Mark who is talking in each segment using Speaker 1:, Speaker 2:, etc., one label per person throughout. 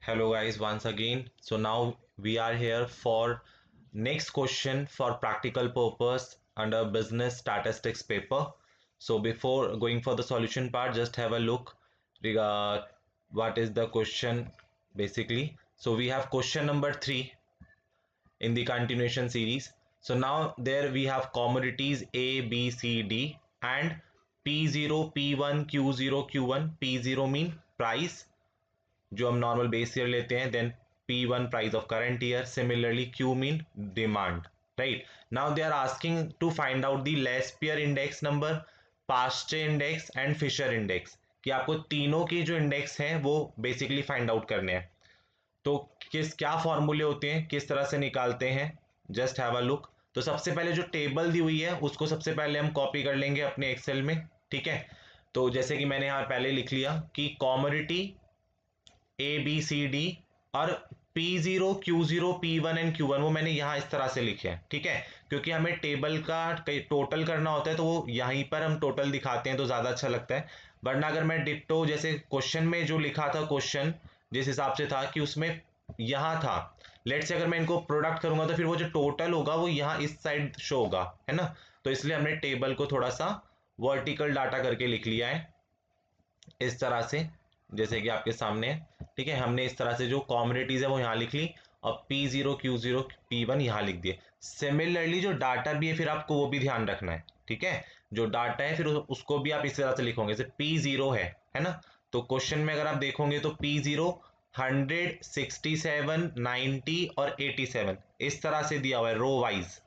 Speaker 1: Hello guys, once again. So now we are here for next question for practical purpose under business statistics paper. So before going for the solution part, just have a look regard what is the question basically. So we have question number 3 in the continuation series. So now there we have commodities A, B, C, D and P0, P1, Q0, Q1. P0 mean price जो हम normal base year लेते हैं, then P1 price of current year, similarly Q mean demand, right. Now they are asking to find out the Laspeyres index number, Paasche index and Fisher index, कि आपको तीनों की जो index हैं वो basically find out करने हैं. तो क्या फॉर्मूले होते हैं, किस तरह से निकालते हैं, जस्ट हैव अ लुक. तो सबसे पहले जो टेबल दी हुई है उसको सबसे पहले हम कॉपी कर लेंगे अपने एक्सेल में, ठीक है. तो जैसे कि मैंने यहाँ पहले लिख लिया कि commodity A B C D और P0, Q0, P1 and Q1 वो मैंने यहाँ इस तरह से लिखे हैं, ठीक है. क्योंकि हमें टेबल का टोटल करना होता है तो वो यहीं पर हम टोटल दिखाते हैं तो ज़्यादा अच्छा लगता है. वरना अगर मैं डिट्टो जैसे क्वेश्चन में जो लिखा था, क्वेश्चन जिस हिसाब से था कि उसमें यहाँ था, लेट से अगर मैं इनको प्रोडक्ट करूंगा तो फिर वो जो टोटल होगा वो यहाँ इस साइड शो होगा, है ना. तो इसलिए हमने टेबल को थोड़ा सा वर्टिकल डाटा करके लिख लिया है इस तरह से, जैसे कि आपके सामने है, ठीक है. हमने इस तरह से जो कॉमोडिटीज है वो यहाँ लिख ली और P0, Q0, P1 यहाँ लिख दिए. सिमिलरली जो डाटा भी है फिर आपको वो भी ध्यान रखना है, ठीक है. जो डाटा है फिर उसको भी आप इस तरह से लिखोगे, जैसे P0 है ना. तो क्वेश्चन में अगर आप देखोगे तो P0 100, 67, 90 और 87 इस तरह से दिया हुआ है रो वाइज,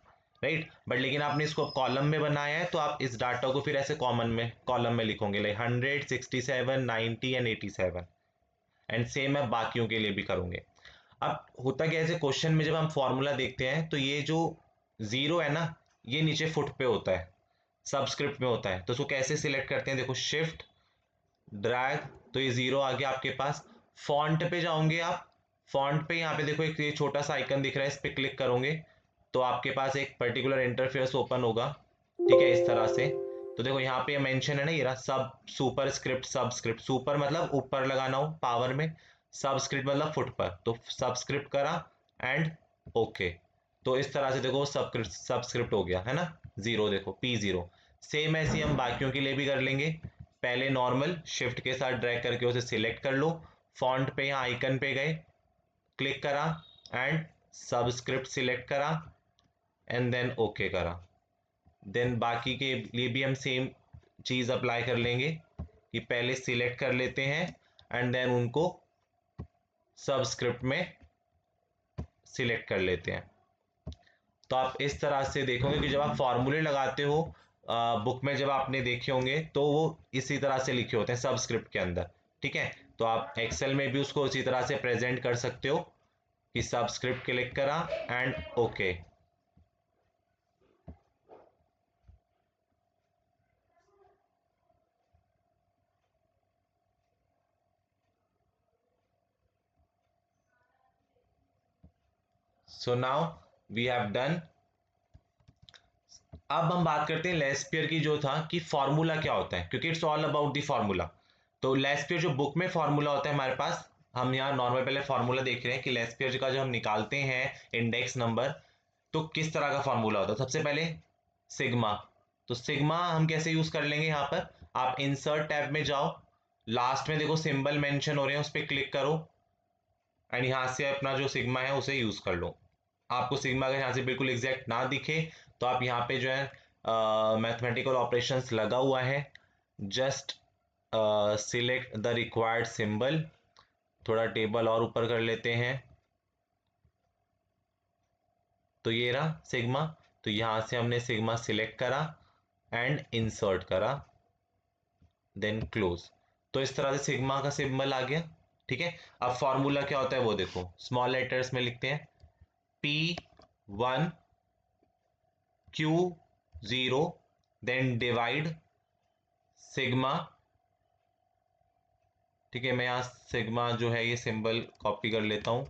Speaker 1: राइट. बट लेकिन आपने इसको कॉलम में बनाया है तो आप इस डाटा को फिर ऐसे कॉमन में कॉलम में लिखोगे, लाइक 100, 67, 90 एंड 87. एंड सेम है बाकियों के लिए भी करूंगे. अब होता क्या है, ऐसे क्वेश्चन में जब हम फॉर्मूला देखते हैं तो ये जो जीरो है ना, ये नीचे फुट पे होता है, सबस्क्रिप्ट में होता है. तो उसको कैसे सिलेक्ट करते हैं, देखो शिफ्ट ड्रैग, तो ये जीरो आ गया आपके पास. फॉन्ट पे जाओगे आप, फॉन्ट पे यहाँ पे देखो एक ये छोटा सा आइकन दिख रहा है, इस पे क्लिक करोगे तो आपके पास एक पर्टिकुलर इंटरफेस ओपन होगा, ठीक है, इस तरह से. तो देखो यहाँ पे मेंशन है ना, ये रहा सब सुपर स्क्रिप्ट. सबस्क्रिप्ट सुपर मतलब ऊपर लगाना हो पावर में, सबस्क्रिप्ट मतलब फुट पर, तो सबस्क्रिप्ट करा एंड ओके. तो इस तरह से देखो सबस्क्रिप्ट हो गया है ना, जीरो, देखो P0. सेम ऐसे हम बाकियों के लिए भी कर लेंगे. पहले नॉर्मल शिफ्ट के साथ ड्रैग करके उसे सिलेक्ट कर लो, फॉन्ट पे यहाँ आइकन पे गए, क्लिक करा एंड सबस्क्रिप्ट सिलेक्ट करा एंड देन ओके करा. देन बाकी के लिए भी हम सेम चीज अप्लाई कर लेंगे कि पहले सिलेक्ट कर लेते हैं एंड देन उनको सबस्क्रिप्ट में सिलेक्ट कर लेते हैं. तो आप इस तरह से देखोगे कि जब आप फॉर्मूले लगाते हो बुक में, जब आपने देखे होंगे तो वो इसी तरह से लिखे होते हैं सबस्क्रिप्ट के अंदर, ठीक है. तो आप एक्सेल में भी उसको उसी तरह से प्रेजेंट कर सकते हो कि सबस्क्रिप्ट क्लिक करा and okay. So now we have done. अब हम बात करते हैं लेस्पियर की, जो था कि फॉर्मूला क्या होता है, क्योंकि it's all about the formula. तो लेस्पियर जो बुक में फॉर्मूला होता है हमारे पास, हम यहाँ नॉर्मल पहले फॉर्मूला देख रहे हैं कि लेस्पियर का जो हम निकालते हैं इंडेक्स नंबर, तो किस तरह का फॉर्मूला होता है. सबसे पहले सिग्मा. तो सिग्मा हम कैसे यूज कर लेंगे, यहाँ पर आप इंसर्ट टैब में जाओ, लास्ट में देखो सिंबल मेंशन हो रहे हैं, उस पर क्लिक करो एंड यहाँ से अपना जो सिग्मा है उसे यूज कर लो. आपको सिग्मा अगर यहाँ से बिल्कुल एग्जैक्ट ना दिखे तो आप यहाँ पे जो है मैथमेटिकल ऑपरेशंस लगा हुआ है, just select the required symbol. थोड़ा टेबल और ऊपर कर लेते हैं, तो ये रहा सिग्मा. तो यहाँ से हमने सिग्मा सिलेक्ट करा एंड इंसर्ट करा, देन क्लोज. तो इस तरह से सिग्मा का सिंबल आ गया, ठीक है. अब फॉर्मूला क्या होता है वो देखो, स्मॉल लेटर्स में लिखते हैं P1 Q0, then divide sigma, ठीक है. मैं यहाँ सिग्मा जो है ये सिंबल कॉपी कर लेता हूँ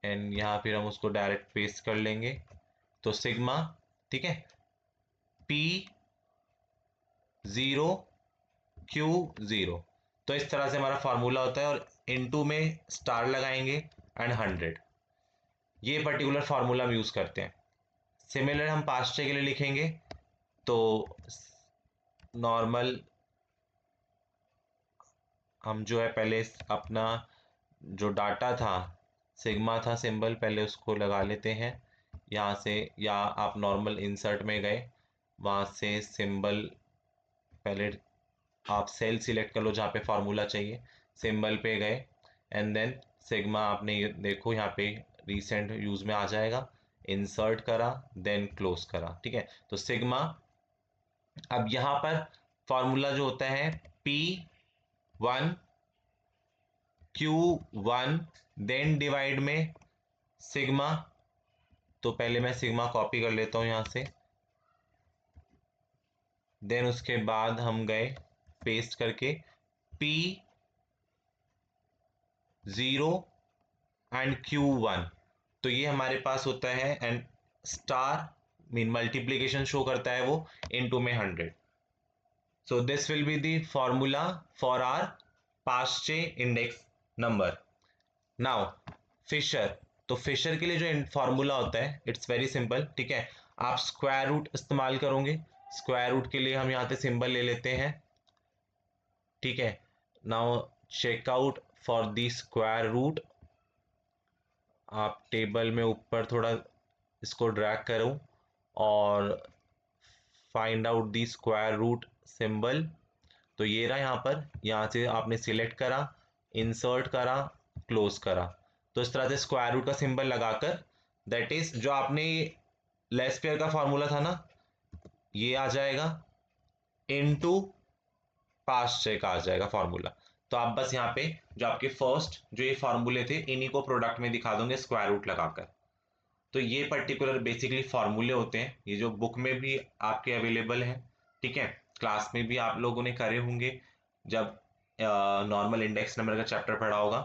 Speaker 1: एंड यहाँ फिर हम उसको डायरेक्ट पेस्ट कर लेंगे. तो सिग्मा, ठीक है, P0 Q0. तो इस तरह से हमारा फार्मूला होता है, और इनटू में स्टार लगाएंगे एंड 100, ये पर्टिकुलर फार्मूला हम यूज करते हैं। सिमिलर हम पास्चे के लिए लिखेंगे तो नॉर्मल हम जो है पहले अपना जो डाटा था, सिग्मा था सिंबल, पहले उसको लगा लेते हैं यहाँ से, या आप नॉर्मल इंसर्ट में गए, वहाँ से सिंबल पहले आप सेल सिलेक्ट कर लो जहाँ पे फार्मूला चाहिए, सिंबल पे गए एंड देन सिग्मा आपने ये देखो यहाँ पे रिसेंट यूज में आ जाएगा, इंसर्ट करा देन क्लोज करा, ठीक है। तो सिग्मा, अब यहाँ पर फार्मूला जो होता है P1 Q1 देन डिवाइड में सिग्मा, तो पहले मैं सिग्मा कॉपी कर लेता हूँ यहाँ से, देन उसके बाद हम गए पेस्ट करके P0 एंड Q1, तो ये हमारे पास होता है, and star mean multiplication show करता है वो इनटू में 100। So this will be the formula for our Paasche index number. Now Fisher, तो फिशर के लिए जो फॉर्मूला होता है इट्स वेरी सिंपल, ठीक है। आप स्क्वायर रूट इस्तेमाल करोगे, स्क्वायर रूट के लिए हम यहाँ पे सिंबल ले लेते हैं, ठीक है। Now check out for the square root, आप टेबल में ऊपर थोड़ा इसको ड्रैग करो और find out the square root symbol, तो ये रहा यहाँ पर, यहाँ से आपने सिलेक्ट करा, इंसर्ट करा, क्लोज करा, तो इस तरह से स्क्वायर रूट का सिंबल लगाकर, दैट इज जो आपने लेस्पियर का फॉर्मूला था ना, ये आ जाएगा इनटू पास्चे का आ जाएगा फॉर्मूला। तो आप बस यहाँ पे जो आपके फर्स्ट जो ये फॉर्मूले थे इन्हीं को प्रोडक्ट में दिखा दोगे स्क्वायर रूट लगाकर। तो ये पर्टिकुलर बेसिकली फॉर्मूले होते हैं, ये जो बुक में भी आपके अवेलेबल हैं, ठीक है। क्लास में भी आप लोगों ने करे होंगे जब नॉर्मल इंडेक्स नंबर का चैप्टर पढ़ा होगा,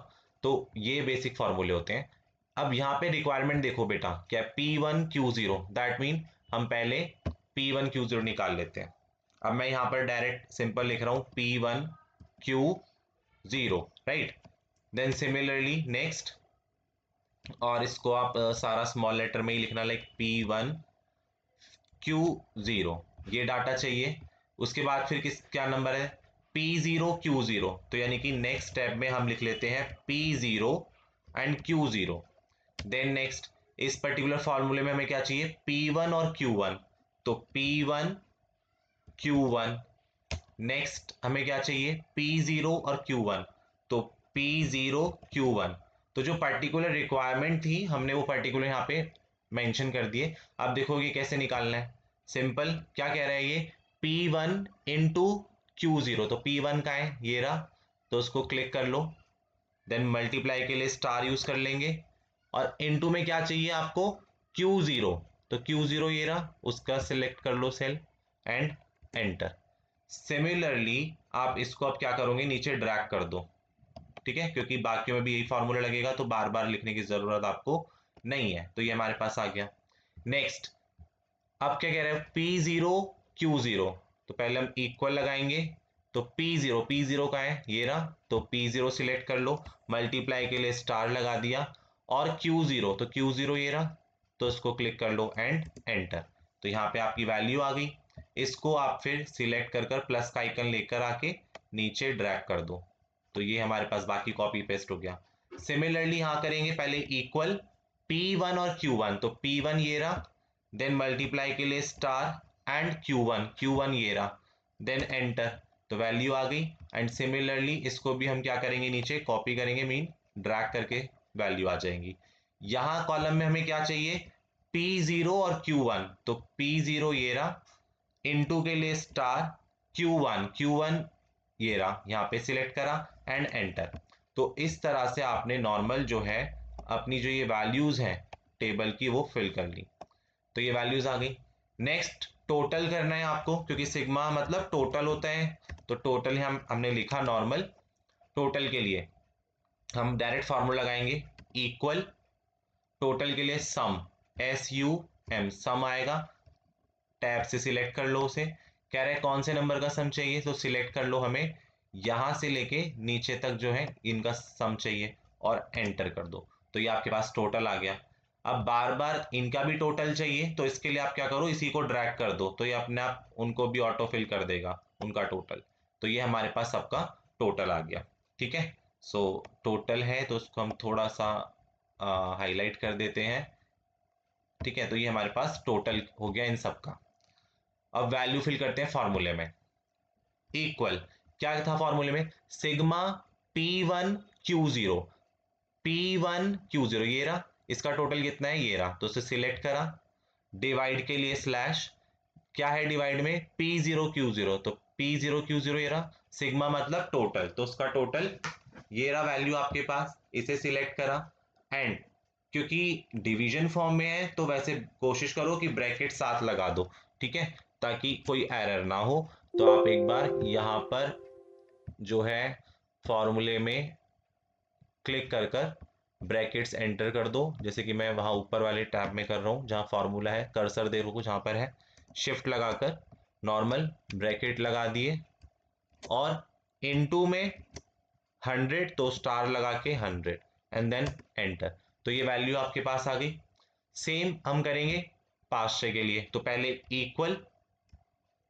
Speaker 1: तो ये बेसिक फॉर्मूले होते हैं। अब यहाँ पे रिक्वायरमेंट देखो बेटा, क्या P1 Q0, दैट मीन हम पहले P1 Q0 निकाल लेते हैं। अब मैं यहाँ पर डायरेक्ट सिंपल लिख रहा हूँ P1 Q0, right. Then similarly next, और इसको आप सारा स्मॉल लेटर में ही लिखना, लाइक P1 Q0, ये डाटा चाहिए। उसके बाद फिर क्या नंबर है, P0 Q0, तो यानी कि नेक्स्ट स्टेप में हम लिख लेते हैं P0 and Q0। Then next इस पर्टिकुलर फॉर्मूले में हमें क्या चाहिए, P1 और Q1, तो P1 Q1। नेक्स्ट हमें क्या चाहिए, P0 और Q1, तो P0 Q1। तो जो पर्टिकुलर रिक्वायरमेंट थी हमने वो पर्टिकुलर यहाँ पे मेंशन कर दिए। अब देखोगे कैसे निकालना है, सिंपल, क्या कह रहा है ये, P1 इंटू Q0, तो P1 का है ये रहा, तो उसको क्लिक कर लो, देन मल्टीप्लाई के लिए स्टार यूज कर लेंगे, और इनटू में क्या चाहिए आपको, Q0, तो Q0 ये रहा, उसका सिलेक्ट कर लो सेल एंड एंटर। सिमिलरली आप इसको अब क्या करोगे, नीचे ड्रैग कर दो, ठीक है, क्योंकि बाकियों में भी यही फॉर्मूला लगेगा, तो बार बार लिखने की जरूरत आपको नहीं है, तो ये हमारे पास आ गया। नेक्स्ट अब क्या कह रहे हैं, P0 Q0, तो पहले हम इक्वल लगाएंगे, तो P0 का है ये रहा, तो P0 सिलेक्ट कर लो, मल्टीप्लाई के लिए स्टार लगा दिया, और Q0, तो Q0 ये रहा, तो इसको क्लिक कर लो एंड एंटर, तो यहाँ पे आपकी वैल्यू आ गई। इसको आप फिर सिलेक्ट कर प्लस का आइकन लेकर आके नीचे ड्रैग कर दो, तो ये हमारे पास बाकी कॉपी पेस्ट हो गया। सिमिलरली यहाँ करेंगे, पहले इक्वल P1 और Q1, तो P1 ये रहा, देन मल्टीप्लाई के लिए स्टार एंड Q1 ये रहा, देन एंटर, तो वैल्यू आ गई। एंड सिमिलरली इसको भी हम क्या करेंगे, नीचे कॉपी करेंगे, मीन ड्रैग करके वैल्यू आ जाएंगी। यहाँ कॉलम में हमें क्या चाहिए, P0 और Q1, तो P0 ये रहा, इनटू के लिए स्टार, Q1 ये रहा, यहाँ पे सिलेक्ट करा एंड एंटर। तो इस तरह से आपने नॉर्मल जो है अपनी जो ये वैल्यूज हैं टेबल की वो फिल कर ली, तो ये वैल्यूज आ गई। नेक्स्ट टोटल करना है आपको, क्योंकि सिग्मा मतलब टोटल होता है, तो टोटल हमने लिखा नॉर्मल, टोटल के लिए हम डायरेक्ट फार्मूला लगाएंगे, इक्वल टोटल के लिए सम, SUM, सम आएगा, टैब से सिलेक्ट कर लो उसे, कह रहे हैं कौन से नंबर का सम चाहिए, तो सिलेक्ट कर लो हमें यहां से लेके नीचे तक जो है इनका सम चाहिए और एंटर कर दो, तो ये आपके पास टोटल आ गया। अब बार बार इनका भी टोटल चाहिए, तो इसके लिए आप क्या करो, इसी को ड्रैग कर दो, तो ये अपने आप उनको भी ऑटो फिल कर देगा उनका टोटल। तो ये हमारे पास सबका टोटल आ गया। ठीक है, सो टोटल है तो उसको हम थोड़ा सा हाईलाइट कर देते हैं। ठीक है, तो ये हमारे पास टोटल हो गया इन सबका। अब वैल्यू फिल करते हैं फॉर्मूले में। इक्वल, क्या था फॉर्मूले में, सिग्मा P1Q0, P1Q0 ये रहा, इसका टोटल कितना है ये रहा, तो उसे सिलेक्ट करा। डिवाइड के लिए स्लैश, क्या है डिवाइड में, P0Q0, तो P0Q0 ये रहा, सिग्मा मतलब टोटल, तो उसका टोटल ये रहा वैल्यू आपके पास, इसे सिलेक्ट करा। एंड क्योंकि डिवीजन फॉर्म में है तो वैसे कोशिश करो कि ब्रैकेट साथ लगा दो, ठीक है, ताकि कोई एरर ना हो। तो आप एक बार यहाँ पर जो है फॉर्मूले में क्लिक कर कर ब्रैकेट्स एंटर कर दो, जैसे कि मैं वहाँ ऊपर वाले टैब में कर रहा हूँ जहाँ फॉर्मूला है, कर्सर देखो जहाँ पर है, शिफ्ट लगाकर नॉर्मल ब्रैकेट लगा दिए, और इनटू में 100 तो स्टार लगा के 100 एंड देन एंटर, तो ये वैल्यू आपके पास आ गई। सेम हम करेंगे पास्टे के लिए, तो पहले इक्वल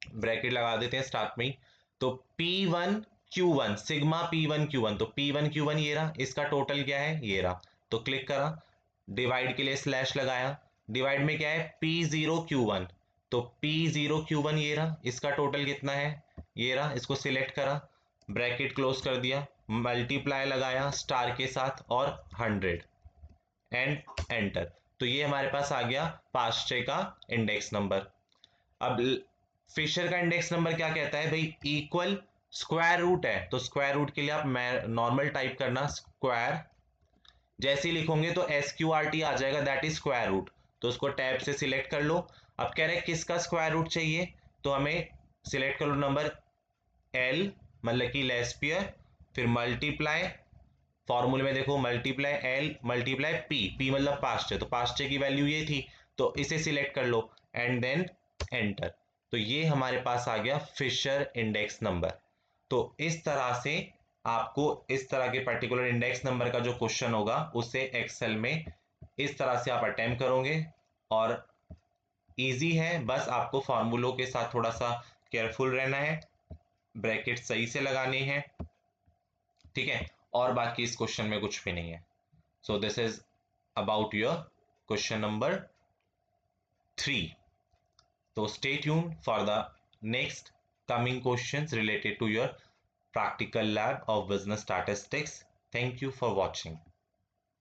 Speaker 1: ब्रैकेट लगा देते हैं स्टार्ट में ही, तो P1Q1 सिग्मा P1Q1, तो P1Q1 ये रहा, इसका टोटल क्या है ये रहा, तो क्लिक करा, डिवाइड के लिए स्लैश लगाया, डिवाइड में क्या है P0Q1, तो P0Q1 ये रहा, इसका टोटल कितना है ये रहा, इसको सिलेक्ट करा, ब्रैकेट क्लोज कर दिया, मल्टीप्लाई लगाया स्टार के साथ और 100 एंड एंटर, तो ये हमारे पास आ गया पास्टे का इंडेक्स नंबर। अब फिशर का इंडेक्स नंबर क्या कहता है भाई, इक्वल स्क्वायर रूट है, तो स्क्वायर रूट के लिए आप नॉर्मल टाइप करना स्क्वायर, जैसे ही लिखोगे तो SQRT आ जाएगा, दैट इज स्क्वायर रूट, तो उसको टैब से सिलेक्ट कर लो। अब कह रहे हैं किसका स्क्वायर रूट चाहिए, तो हमें सिलेक्ट कर लो नंबर L, मतलब कि लेस्पियर, फिर मल्टीप्लाई, फॉर्मूले में देखो मल्टीप्लाई L मल्टीप्लाई P मतलब पास्टे, तो पास्टे की वैल्यू ये थी, तो इसे सिलेक्ट कर लो एंड देन एंटर, तो ये हमारे पास आ गया फिशर इंडेक्स नंबर। तो इस तरह से आपको इस तरह के पर्टिकुलर इंडेक्स नंबर का जो क्वेश्चन होगा उसे एक्सेल में इस तरह से आप अटेम्प्ट करोगे, और इजी है, बस आपको फार्मूलों के साथ थोड़ा सा केयरफुल रहना है, ब्रैकेट सही से लगाने हैं, ठीक है, और बाकी इस क्वेश्चन में कुछ भी नहीं है। So this is about your question number 3। So stay tuned for the next coming questions related to your practical lab of business statistics. Thank you for watching.